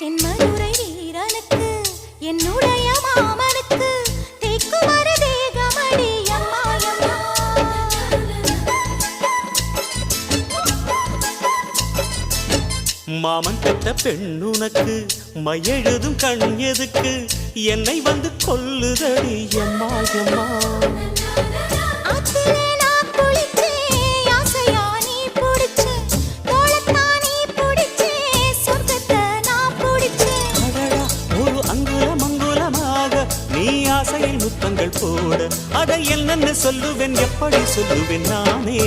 தென்மதுரை வீரனுக்கு என்னுடைய மாமனுக்கு தேக்குமர தேகமடி அம்மா அம்மா. மாமன் பெற்ற பெண்ணுனக்கு மையெழுதும் கண் எதுக்கு என்னை வந்து கொல்லுதடி அம்மா அம்மா. ஆசையில் முத்தங்கள் போட அதை என்னன்னு சொல்லுவேன் எப்படி சொல்லுவேன் நானே.